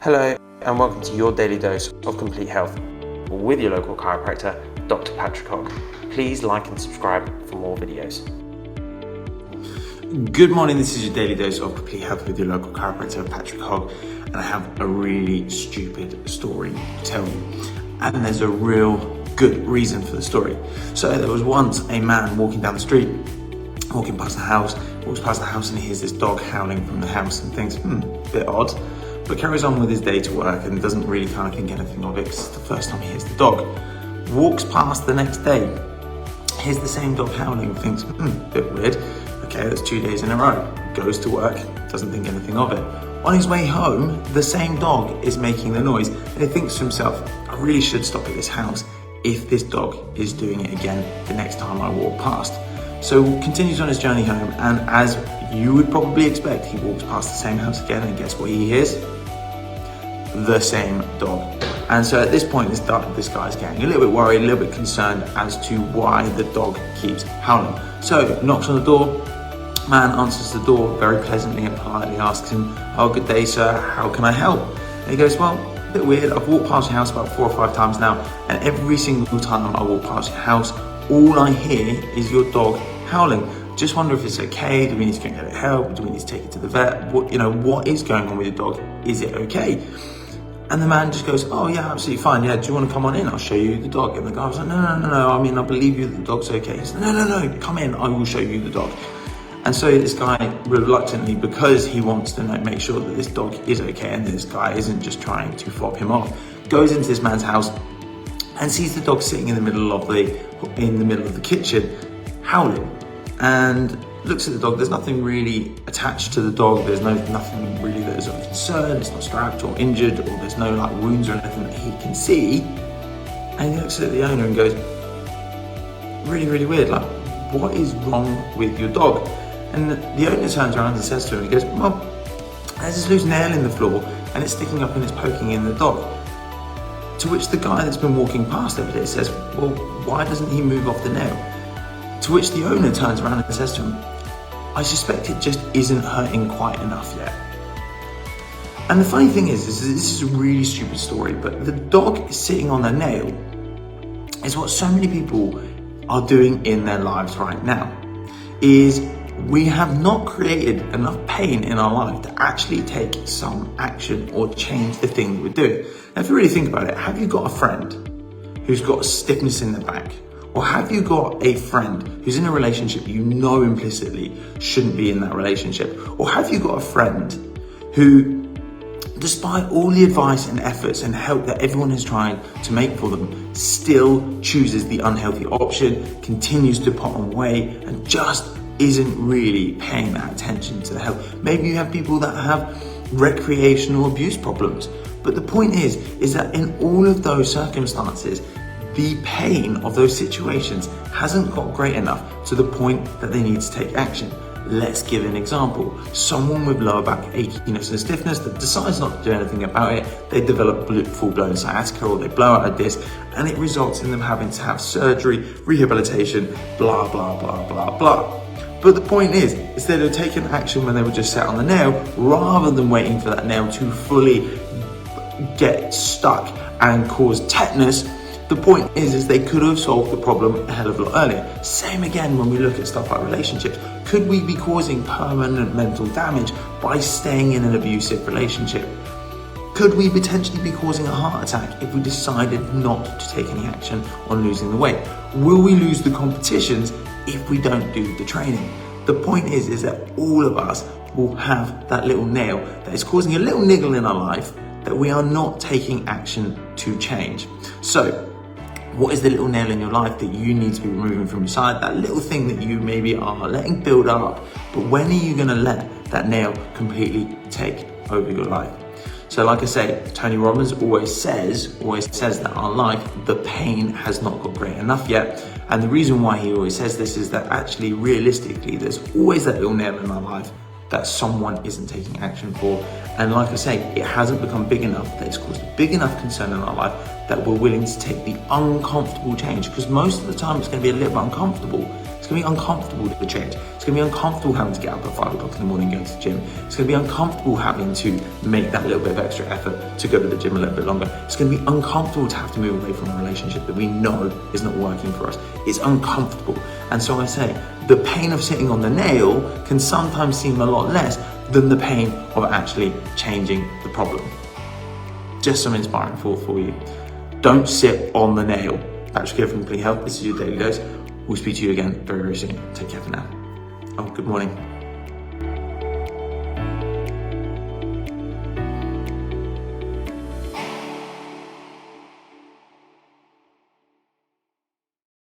Hello and welcome to your daily dose of complete health with your local chiropractor, Dr. Patrick Hogg. Please like and subscribe for more videos. Good morning, this is your daily dose of complete health with your local chiropractor, Patrick Hogg, and I have a really stupid story to tell you. And there's a real good reason for the story. So there was once a man walking down the street, walking past the house, walks past the house and he hears this dog howling from the house and thinks, bit odd, but carries on with his day to work and doesn't really kind of think anything of it because it's the first time he hears the dog. Walks past the next day, hears the same dog howling, thinks, bit weird. Okay, that's 2 days in a row. Goes to work, doesn't think anything of it. On his way home, the same dog is making the noise and he thinks to himself, I really should stop at this house if this dog is doing it again the next time I walk past. So continues on his journey home, and as you would probably expect, he walks past the same house again, and guess what he hears? The same dog. And so at this point, this guy's getting a little bit worried, a little bit concerned as to why the dog keeps howling. So knocks on the door, man answers the door very pleasantly and politely, asks him, oh, good day, sir, how can I help? And he goes, well, a bit weird, I've walked past your house about 4 or 5 times now, and every single time I walk past your house, all I hear is your dog howling. Just wonder if it's okay. Do we need to go and get it help? Do we need to take it to the vet? What is going on with your dog? Is it okay? And the man just goes, oh yeah, absolutely fine. Yeah, do you want to come on in? I'll show you the dog. And the guy was like, no. I mean, I believe you that the dog's okay. He said, no, come in. I will show you the dog. And so this guy reluctantly, because he wants to make sure that this dog is okay and this guy isn't just trying to fob him off, goes into this man's house and sees the dog sitting in the middle of the kitchen, howling, and looks at the dog. There's nothing really attached to the dog. There's nothing really that is of concern. It's not strapped or injured, or there's no wounds or anything that he can see. And he looks at the owner and goes, really, really weird. What is wrong with your dog? And the owner turns around and says to him, he goes, well, there's this loose nail in the floor and it's sticking up and it's poking in the dog. To which the guy that's been walking past every day says, well, why doesn't he move off the nail? To which the owner turns around and says to him, I suspect it just isn't hurting quite enough yet. And the funny thing is this is a really stupid story, but the dog sitting on the nail is what so many people are doing in their lives right now. Is we have not created enough pain in our life to actually take some action or change the thing that we're doing. Now, if you really think about it, have you got a friend who's got a stiffness in their back? Or have you got a friend who's in a relationship you know implicitly shouldn't be in that relationship? Or have you got a friend who, despite all the advice and efforts and help that everyone is trying to make for them, still chooses the unhealthy option, continues to put on weight, and just isn't really paying that attention to the health? Maybe you have people that have recreational abuse problems. But the point is that in all of those circumstances, the pain of those situations hasn't got great enough to the point that they need to take action. Let's give an example. Someone with lower back achiness and stiffness that decides not to do anything about it, they develop full-blown sciatica or they blow out a disc, and it results in them having to have surgery, rehabilitation, blah, blah, blah, blah, blah. But the point is they'd have taken action when they were just sat on the nail rather than waiting for that nail to fully get stuck and cause tetanus. The point is they could have solved the problem a hell of a lot earlier. Same again when we look at stuff like relationships. Could we be causing permanent mental damage by staying in an abusive relationship? Could we potentially be causing a heart attack if we decided not to take any action on losing the weight? Will we lose the competitions if we don't do the training? The point is that all of us will have that little nail that is causing a little niggle in our life that we are not taking action to change. So, what is the little nail in your life that you need to be removing from your side? That little thing that you maybe are letting build up, but when are you gonna let that nail completely take over your life? So like I say, Tony Robbins always says that our life, the pain has not got great enough yet. And the reason why he always says this is that actually realistically, there's always that little nail in our life that someone isn't taking action for. And like I say, it hasn't become big enough that it's caused a big enough concern in our life that we're willing to take the uncomfortable change, because most of the time it's going to be a little bit uncomfortable It's going to be uncomfortable to change. It's going to be uncomfortable having to get up at 5 o'clock in the morning and go to the gym. It's going to be uncomfortable having to make that little bit of extra effort to go to the gym a little bit longer. It's going to be uncomfortable to have to move away from a relationship that we know is not working for us. It's uncomfortable. And so I say, the pain of sitting on the nail can sometimes seem a lot less than the pain of actually changing the problem. Just some inspiring thought for you. Don't sit on the nail. Patrick here from Complete Health. This is your Daily Dose. We'll speak to you again very, very soon. Take care for now. Oh, good morning.